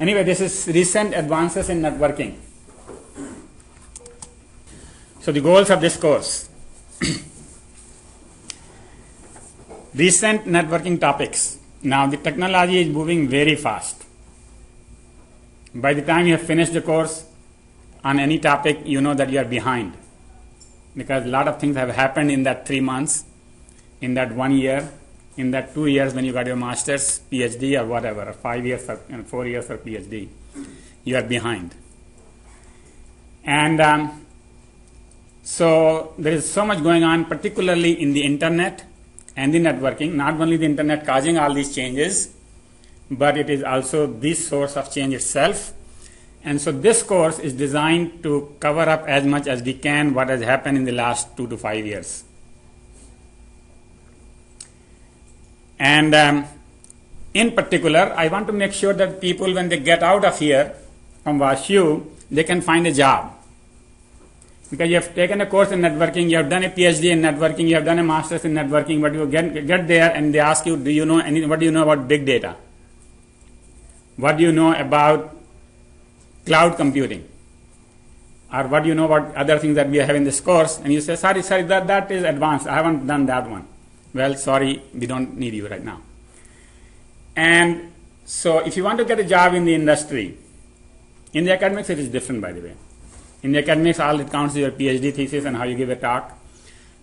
Anyway, this is recent advances in networking. So the goals of this course. Recent networking topics. Now the technology is moving very fast. By the time you have finished the course on any topic, you know that you are behind. Because a lot of things have happened in that 3 months, in that 1 year, in that 2 years when you got your master's, PhD or whatever, or 5 years or 4 years for PhD. You are behind. And so there is so much going on, particularly in the internet and the networking. Not only the internet causing all these changes, but it is also the source of change itself. And so this course is designed to cover up as much as we can what has happened in the last 2 to 5 years. And in particular, I want to make sure that people, when they get out of here from WashU, they can find a job. Because you have taken a course in networking, you have done a PhD in networking, you have done a master's in networking, but you get there and they ask you, what do you know about big data? What do you know about cloud computing? Or what do you know about other things that we have in this course? And you say, sorry, that is advanced. I haven't done that one. Well, sorry, we don't need you right now. And so if you want to get a job in the industry, in the academics it is different, by the way. In the academics, all it counts is your PhD thesis and how you give a talk.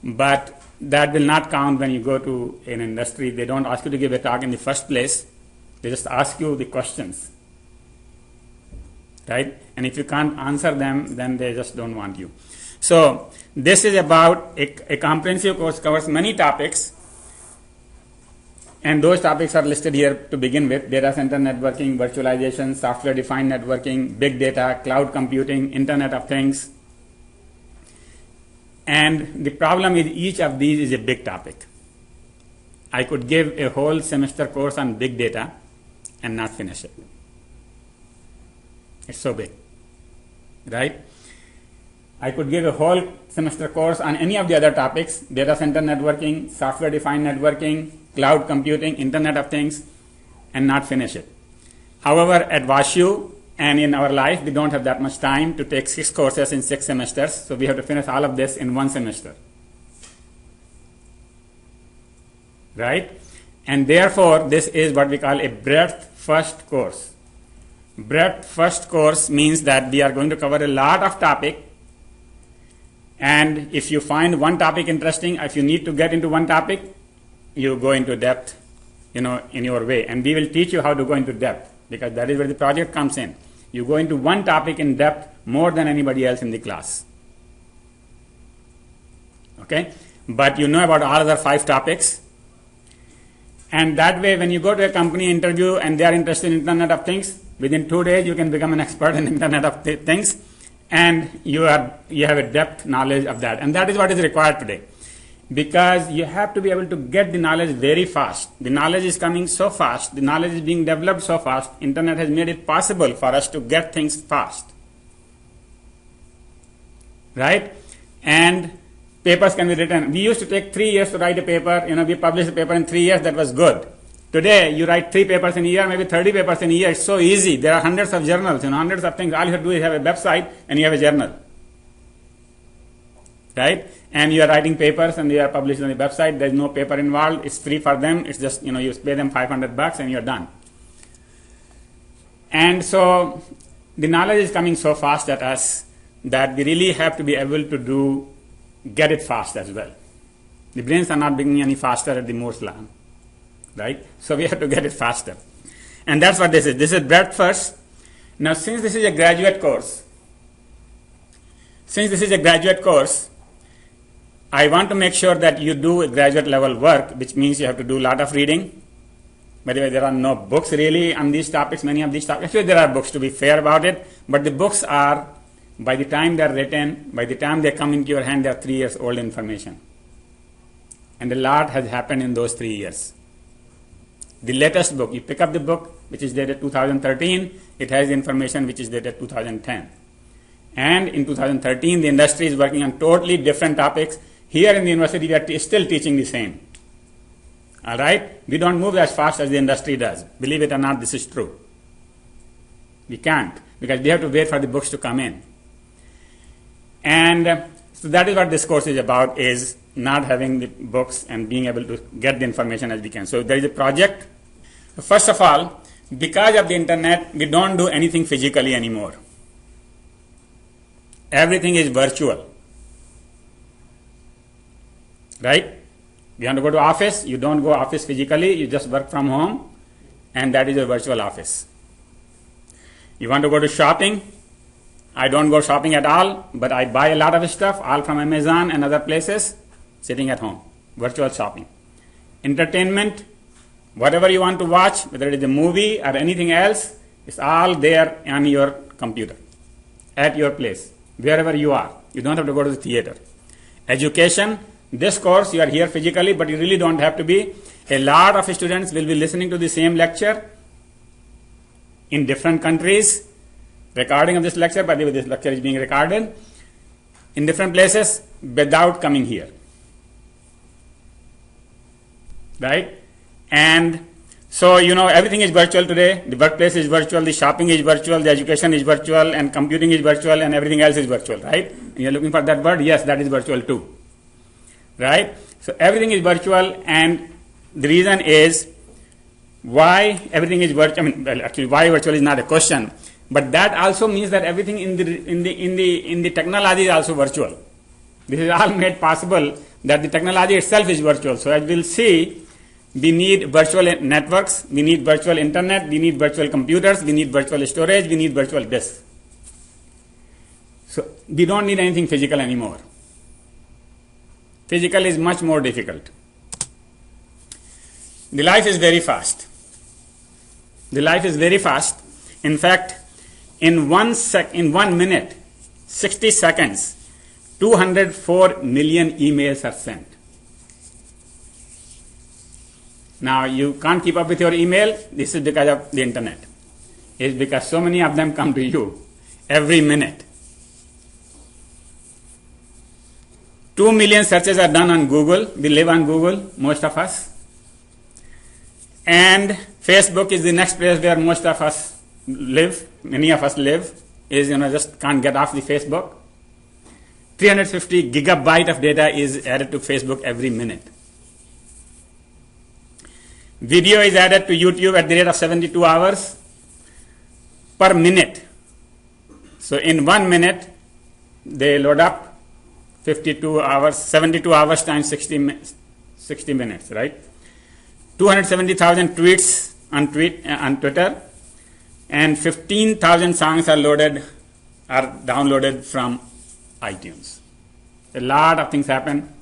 But that will not count when you go to an industry. They don't ask you to give a talk in the first place. They just ask you the questions. Right? And if you can't answer them, then they just don't want you. So this is about a comprehensive course, covers many topics. And those topics are listed here to begin with: data center networking, virtualization, software-defined networking, big data, cloud computing, Internet of Things. And the problem is each of these is a big topic. I could give a whole semester course on big data and not finish it. It's so big, right? I could give a whole semester course on any of the other topics: data center networking, software-defined networking, cloud computing, Internet of Things, and not finish it. However, at WashU and in our life, we don't have that much time to take 6 courses in 6 semesters, so we have to finish all of this in 1 semester. Right? And therefore, this is what we call a breadth-first course. Breadth-first course means that we are going to cover a lot of topics. And if you find one topic interesting, if you need to get into one topic, you go into depth, in your way. And we will teach you how to go into depth, because that is where the project comes in. You go into one topic in depth more than anybody else in the class. Okay? But you know about all other 5 topics. And that way, when you go to a company interview and they are interested in Internet of Things, within 2 days you can become an expert in Internet of Things. And you have a depth knowledge of that. And that is what is required today. Because you have to be able to get the knowledge very fast. The knowledge is coming so fast. The knowledge is being developed so fast. Internet has made it possible for us to get things fast. Right? And papers can be written. We used to take 3 years to write a paper. We published a paper in 3 years. That was good. Today, you write 3 papers in a year, maybe 30 papers in a year. It's so easy. There are hundreds of journals, hundreds of things. All you have to do is have a website and you have a journal. Right? And you are writing papers and they are published on the website. There is no paper involved. It's free for them. It's just, you pay them $500 and you're done. And so the knowledge is coming so fast at us that we really have to be able to get it fast as well. The brains are not becoming any faster at the Moore's law. Right? So we have to get it faster. And that's what this is. This is breadth first. Now, since this is a graduate course, I want to make sure that you do a graduate level work, which means you have to do a lot of reading. By the way, there are no books really on these topics, many of these topics. Actually, there are books, to be fair about it, but the books are, by the time they're written, by the time they come into your hand, they're 3 years old information. And a lot has happened in those 3 years. The latest book, you pick up the book, which is dated 2013, it has information which is dated 2010. And in 2013, the industry is working on totally different topics. Here in the university, we are still teaching the same. All right? We don't move as fast as the industry does. Believe it or not, this is true. We can't, because we have to wait for the books to come in. And so that is what this course is about, is not having the books and being able to get the information as we can. So there is a project. First of all, because of the internet, we don't do anything physically anymore. Everything is virtual. Right? You want to go to office, you don't go office physically, you just work from home, and that is your virtual office. You want to go to shopping, I don't go shopping at all, but I buy a lot of stuff, all from Amazon and other places, sitting at home, virtual shopping. Entertainment, whatever you want to watch, whether it is a movie or anything else, it's all there on your computer, at your place, wherever you are. You don't have to go to the theater. Education, this course, you are here physically, but you really don't have to be. A lot of students will be listening to the same lecture in different countries. Recording of this lecture, by the way, this lecture is being recorded in different places without coming here. Right? And so, everything is virtual today. The workplace is virtual, the shopping is virtual, the education is virtual, and computing is virtual, and everything else is virtual, right? And you're looking for that word? Yes, that is virtual too. Right? So everything is virtual, and the reason is why everything is virtual. Actually, why virtual is not a question, but that also means that everything in the technology is also virtual. This is all made possible that the technology itself is virtual. So as we'll see, we need virtual networks, we need virtual internet, we need virtual computers, we need virtual storage, we need virtual disks. So we don't need anything physical anymore. Physical is much more difficult. The life is very fast. The life is very fast. In fact, in 1 minute, 60 seconds, 204 million emails are sent. Now, you can't keep up with your email. This is because of the internet. It's because so many of them come to you every minute. 2 million searches are done on Google. We live on Google, most of us. And Facebook is the next place where most of us live. Many of us live. Just can't get off the Facebook. 350 gigabyte of data is added to Facebook every minute. Video is added to YouTube at the rate of 72 hours per minute. So in 1 minute, they load up 52 hours, 72 hours times 60 minutes, right? 270,000 tweets on Twitter, and 15,000 songs are downloaded from iTunes. A lot of things happen,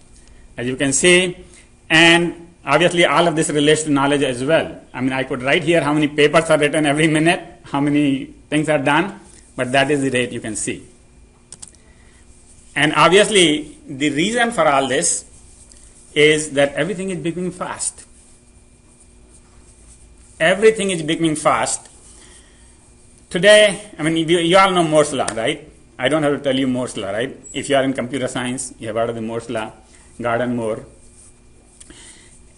as you can see, and obviously all of this relates to knowledge as well. I could write here how many papers are written every minute, how many things are done, but that is the rate you can see. And obviously, the reason for all this is that everything is becoming fast. Everything is becoming fast. Today, you all know Moore's law, right? I don't have to tell you Moore's law, right? If you are in computer science, you have heard of the Moore's law, Gordon Moore.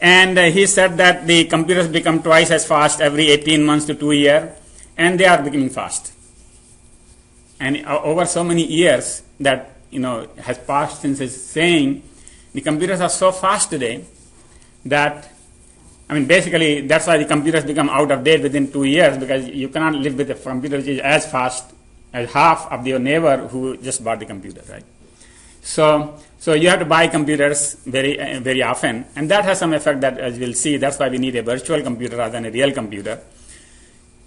And he said that the computers become twice as fast every 18 months to 2 years, and they are becoming fast. And over so many years that has passed since his saying, the computers are so fast today that, basically that's why the computers become out of date within 2 years, because you cannot live with a computer which is as fast as half of your neighbor who just bought the computer, right? So you have to buy computers very, very often, and that has some effect that, as we'll see, that's why we need a virtual computer rather than a real computer,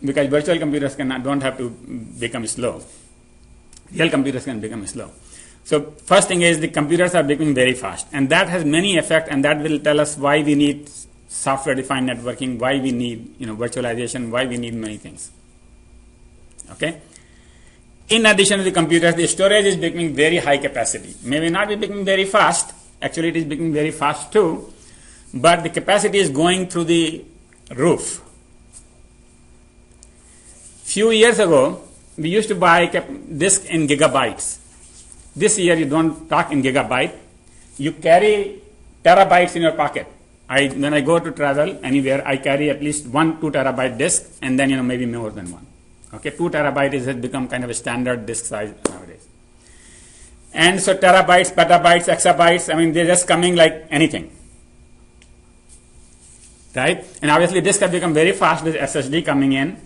because virtual computers don't have to become slow. Real computers can become slow. So first thing is the computers are becoming very fast, and that has many effects, and that will tell us why we need software-defined networking, why we need virtualization, why we need many things. Okay. In addition to the computers, the storage is becoming very high capacity. Maybe not be becoming very fast. Actually, it is becoming very fast too, but the capacity is going through the roof. Few years ago, we used to buy disk in gigabytes. This year, you don't talk in gigabyte. You carry terabytes in your pocket. When I go to travel anywhere, I carry at least 1 2 terabyte disk, and then maybe more than one. Okay, 2 terabytes has become kind of a standard disk size nowadays. And so terabytes, petabytes, exabytes, I mean, they're just coming like anything. Right? And obviously disk have become very fast with SSD coming in.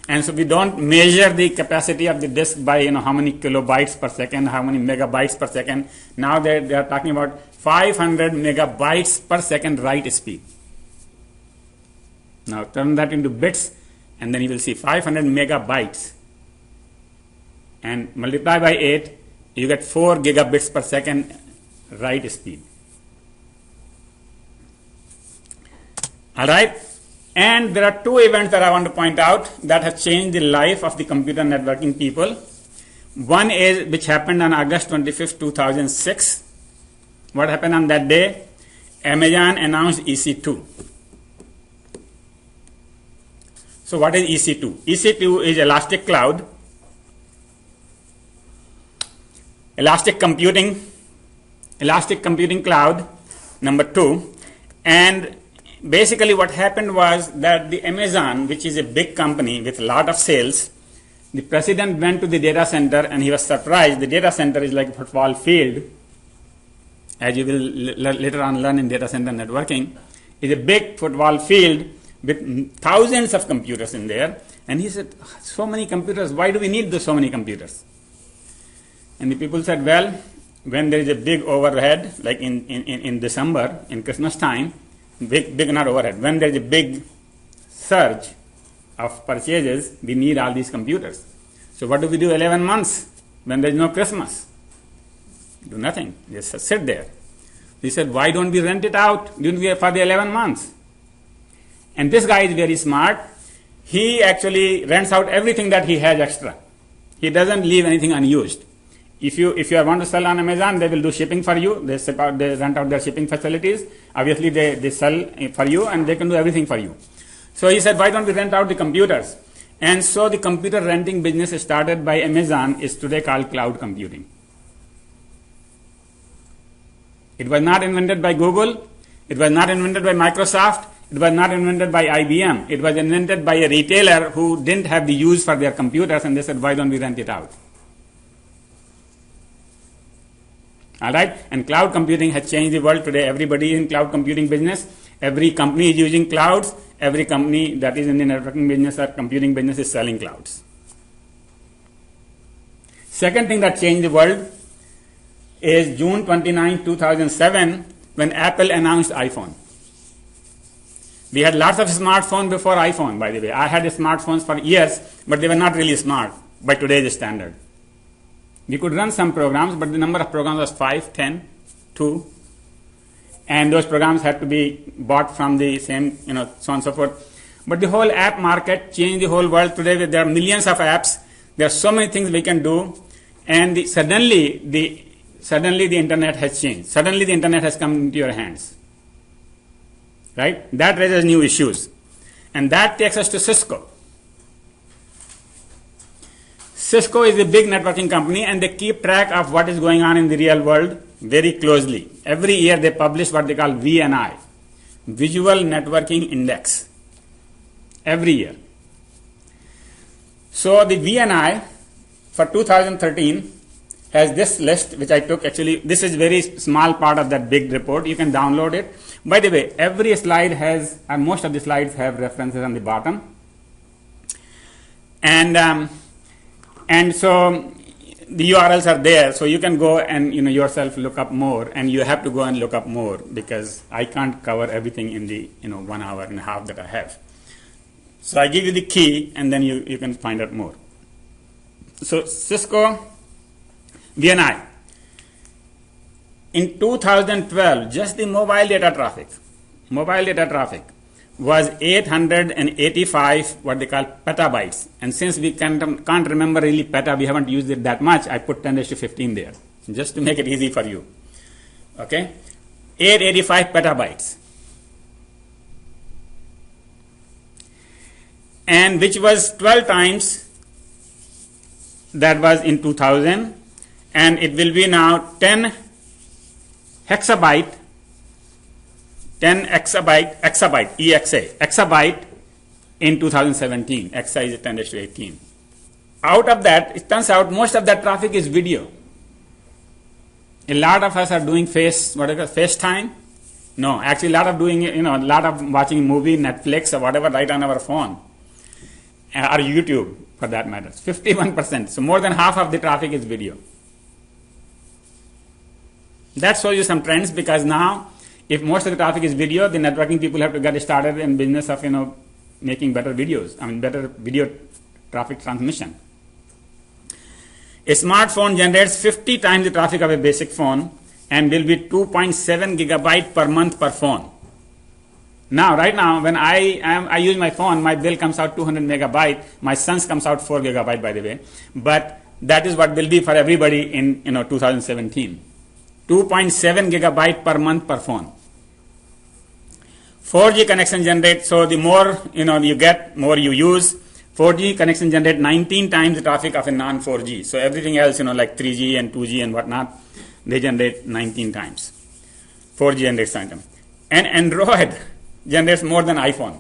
And so we don't measure the capacity of the disk by how many kilobytes per second, how many megabytes per second. Now they are talking about 500 megabytes per second write speed. Now turn that into bits, and then you will see 500 megabytes. And multiply by 8, you get 4 gigabits per second write speed. All right. And there are 2 events that I want to point out that have changed the life of the computer networking people. One is which happened on August 25th, 2006. What happened on that day? Amazon announced EC2. So what is EC2? EC2 is Elastic Cloud, Elastic Computing Cloud, number 2. And basically what happened was that the Amazon, which is a big company with a lot of sales, the president went to the data center and he was surprised. The data center is like a football field, as you will later on learn in data center networking. It's a big football field with thousands of computers in there. And he said, so many computers, why do we need so many computers? And the people said, well, when there is a big overhead, like in December, in Christmas time, big not overhead, when there is a big surge of purchases, we need all these computers. So what do we do 11 months when there is no Christmas? Do nothing, just sit there. He said, why don't we rent it out for the 11 months? And this guy is very smart. He actually rents out everything that he has extra. He doesn't leave anything unused. If you want to sell on Amazon, they will do shipping for you. They rent out their shipping facilities. Obviously, they sell for you and they can do everything for you. So he said, why don't we rent out the computers? And so the computer renting business started by Amazon is today called cloud computing. It was not invented by Google. It was not invented by Microsoft. It was not invented by IBM. It was invented by a retailer who didn't have the use for their computers, and they said, why don't we rent it out? All right, and cloud computing has changed the world today. Everybody is in cloud computing business. Every company is using clouds. Every company that is in the networking business or computing business is selling clouds. Second thing that changed the world is June 29, 2007, when Apple announced iPhone. We had lots of smartphones before iPhone, by the way. I had smartphones for years, but they were not really smart by today's standard. We could run some programs, but the number of programs was 5, 10, 2. And those programs had to be bought from the same, so on and so forth. But the whole app market changed the whole world. Today there are millions of apps. There are so many things we can do. And suddenly the internet has changed. Suddenly the internet has come into your hands. Right? That raises new issues. And that takes us to Cisco. Cisco is a big networking company and they keep track of what is going on in the real world very closely. Every year they publish what they call VNI, Visual Networking Index. Every year. So the VNI for 2013 has this list, which I took. Actually, this is very small part of that big report. You can download it. By the way, every slide has, and most of the slides have references on the bottom. And so the URLs are there, so you can go and yourself look up more, and you have to go and look up more because I can't cover everything in the 1 hour and a half that I have. So I give you the key, and then you can find out more. So Cisco VNI. In 2012, just the mobile data traffic was 885 what they call petabytes. And since we can't remember really peta, we haven't used it that much, I put 10 raised to 15 there, just to make it easy for you. Okay? 885 petabytes. And which was 12 times that was in 2000, and it will be now 10 exabyte in 2017. Exa is 10 raised to 18. out of that, it turns out most of that traffic is video. A lot of us are doing FaceTime. No, actually a lot of doing, a lot of watching movie, Netflix or whatever right on our phone. Or YouTube for that matter. 51%. So more than half of the traffic is video. That shows you some trends, because now if most of the traffic is video, the networking people have to get started in business of, making better videos. Better video traffic transmission. A smartphone generates 50 times the traffic of a basic phone and will be 2.7 gigabyte per month per phone. Now, right now, when I use my phone, my bill comes out 200 megabyte. My son's comes out 4 gigabyte, by the way. But that is what will be for everybody in 2017. 2.7 gigabyte per month per phone. 4G connection generates, so the more you get, more you use. 4G connection generate 19 times the traffic of a non-4G. So everything else, like 3G and 2G and whatnot, they generate 19 times. 4G generates item. And Android generates more than iPhone.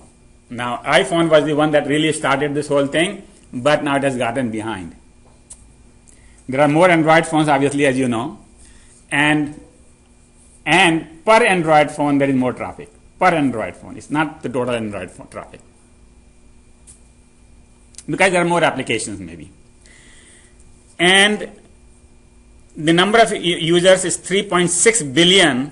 Now, iPhone was the one that really started this whole thing, but now it has gotten behind. There are more Android phones, obviously, as you know. And per Android phone, there is more traffic. Per Android phone. It's not the total Android phone traffic. Because there are more applications, maybe. And the number of users is 3.6 billion,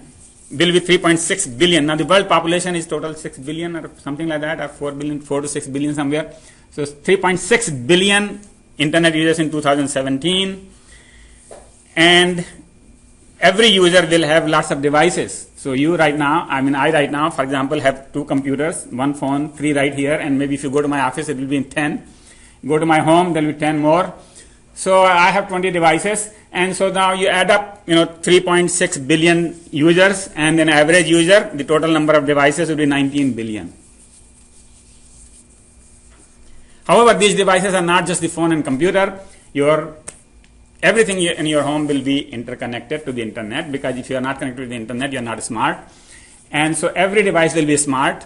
will be 3.6 billion. Now, the world population is total 6 billion or something like that, or 4 to 6 billion somewhere. So, 3.6 billion internet users in 2017. And every user will have lots of devices. So, I right now, for example, have 2 computers, 1 phone, 3 right here, and maybe if you go to my office, it will be in 10. Go to my home, there will be 10 more. So I have 20 devices, and so now you add up, 3.6 billion users, and then average user, the total number of devices will be 19 billion. However, these devices are not just the phone and computer. Everything in your home will be interconnected to the internet, because if you are not connected to the internet, you are not smart. And so every device will be smart,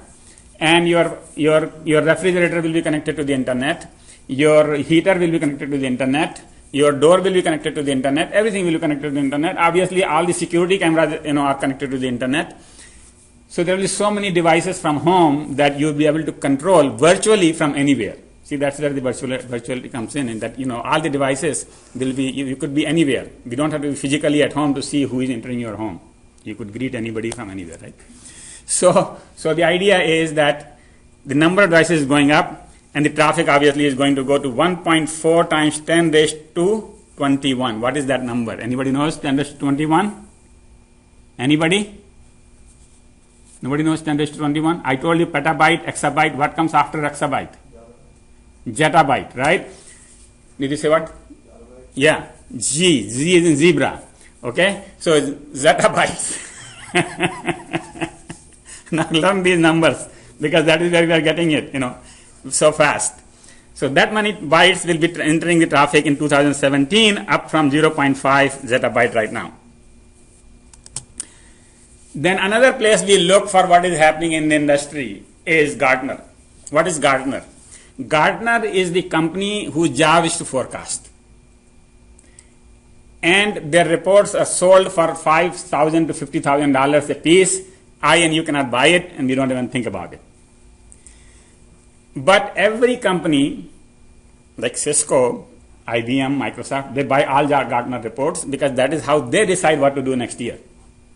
and your refrigerator will be connected to the internet. Your heater will be connected to the internet. Your door will be connected to the internet. Everything will be connected to the internet. Obviously, all the security cameras, are connected to the internet. So there will be so many devices from home that you will be able to control virtually from anywhere. See, that's where the virtuality comes in that, all the devices will be, you could be anywhere. We don't have to be physically at home to see who is entering your home. You could greet anybody from anywhere, right? So the idea is that the number of devices is going up, and the traffic obviously is going to go to 1.4 times 10 raised to 21. What is that number? Anybody knows 10 raised to 21? Anybody? Nobody knows 10 raised to 21? I told you petabyte, exabyte. What comes after exabyte? Zettabyte, right? Did you say what? Yeah. Z is in zebra. Okay? So zettabytes. Now learn these numbers, because that is where we are getting it, so fast. So that many bytes will be entering the traffic in 2017, up from 0.5 zettabyte right now. Then another place we look for what is happening in the industry is Gartner. What is Gartner? Gartner is the company whose job is to forecast. And their reports are sold for $5,000 to $50,000 a piece. I and you cannot buy it, and we don't even think about it. But every company, like Cisco, IBM, Microsoft, they buy all Gartner reports, because that is how they decide what to do next year.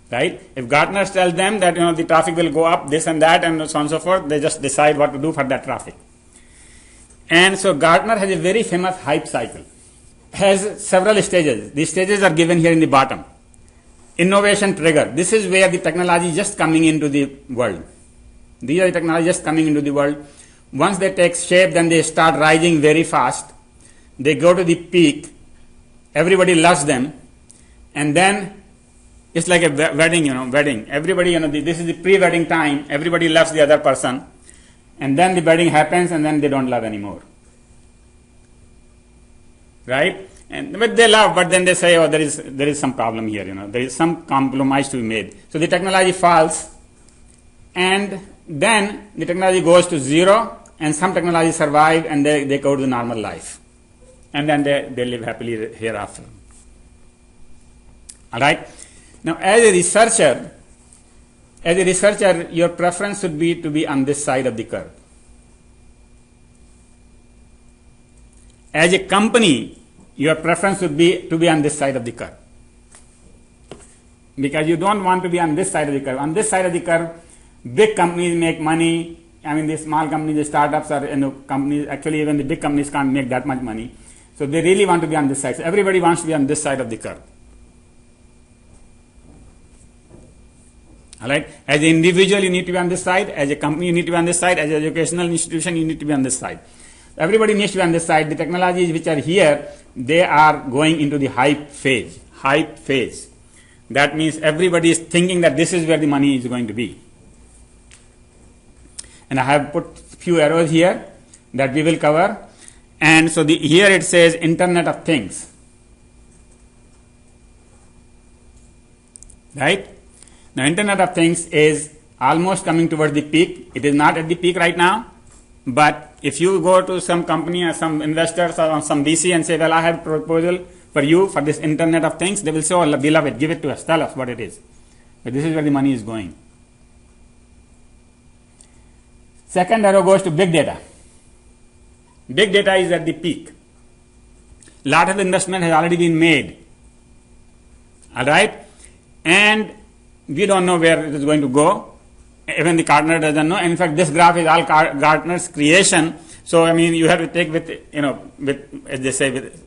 Right? If Gartner tells them that the traffic will go up, this and that, and so on and so forth, they just decide what to do for that traffic. And so Gartner has a very famous hype cycle. Has several stages. These stages are given here in the bottom. Innovation trigger. This is where the technology is just coming into the world. These are the technologies just coming into the world. Once they take shape, then they start rising very fast. They go to the peak. Everybody loves them. And then it's like a wedding, wedding. Everybody, this is the pre-wedding time. Everybody loves the other person. And then the wedding happens, and then they don't love anymore. Right? But they love, but then they say, there is some problem here, there is some compromise to be made. So the technology falls, and then the technology goes to zero, and some technology survive, and they go to the normal life. and then they live happily hereafter. All right. Now, as a researcher, your preference should be to be on this side of the curve. As a company, your preference would be to be on this side of the curve, because you don't want to be on this side of the curve. On this side of the curve, big companies make money. I mean, the small companies, the startups, or companies. Actually, even the big companies can't make that much money. So they really want to be on this side. So everybody wants to be on this side of the curve. All right. As an individual, you need to be on this side. As a company, you need to be on this side. As an educational institution, you need to be on this side. Everybody needs to be on this side. The technologies which are here, they are going into the hype phase. Hype phase. That means everybody is thinking that this is where the money is going to be. And I have put few arrows here that we will cover. And so here it says Internet of Things. Right? Now, Internet of Things is almost coming towards the peak. It is not at the peak right now. But if you go to some company or some investors or some VC and say, well, I have a proposal for you for this Internet of Things, they will say, oh, beloved, give it to us. Tell us what it is. But this is where the money is going. Second arrow goes to big data. Big data is at the peak. Lot of investment has already been made. All right? And we don't know where it is going to go. Even the Gartner doesn't know. And in fact, this graph is all Gartner's creation. So, I mean, you have to take with, as they say, with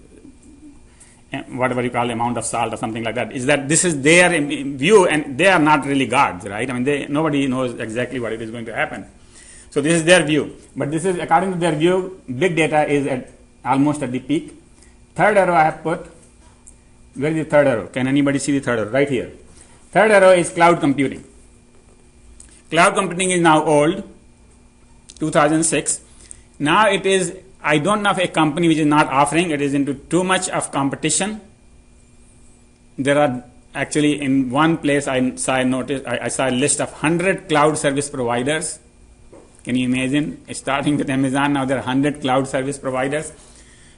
whatever you call the amount of salt or something like that. Is that this is their view, and they are not really gods, right? I mean, nobody knows exactly what it is going to happen. So this is their view. But this is, according to their view, big data is almost at the peak. Third arrow I have put. Where is the third arrow? Can anybody see the third arrow? Right here. Third arrow is cloud computing. Cloud computing is now old, 2006. Now it is, I don't know of a company which is not offering. It is into too much of competition. There are actually, in one place I saw a list of 100 cloud service providers. Can you imagine? Starting with Amazon, now there are 100 cloud service providers.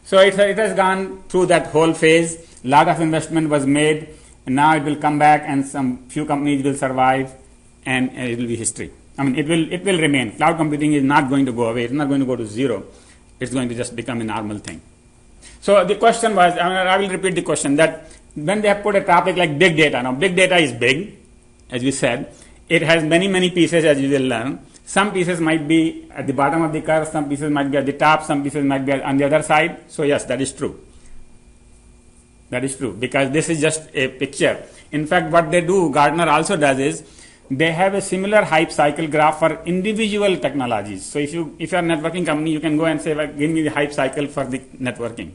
So it has gone through that whole phase. A lot of investment was made, and now it will come back, and some few companies will survive, and it will be history. I mean, it will remain. Cloud computing is not going to go away. It's not going to go to zero. It's going to just become a normal thing. So the question was, I will repeat the question, that when they have put a topic like big data, now big data is big, as we said. It has many, many pieces, as you will learn. Some pieces might be at the bottom of the curve, some pieces might be at the top, some pieces might be on the other side. So yes, that is true. That is true, because this is just a picture. In fact, what they do, Gartner also does, is they have a similar hype cycle graph for individual technologies. So if you are a networking company, you can go and say, well, give me the hype cycle for the networking.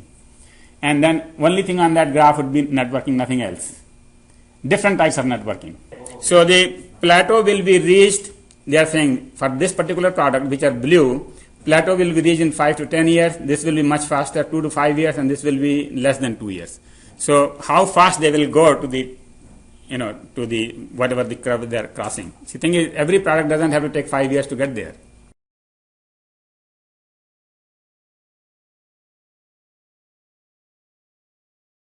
And then only thing on that graph would be networking, nothing else. Different types of networking. So the plateau will be reached. They are saying for this particular product, which are blue, plateau will be reached in 5 to 10 years. This will be much faster, 2 to 5 years, and this will be less than 2 years. So how fast they will go to the, to the whatever the curve they are crossing. See, the thing is, every product doesn't have to take 5 years to get there.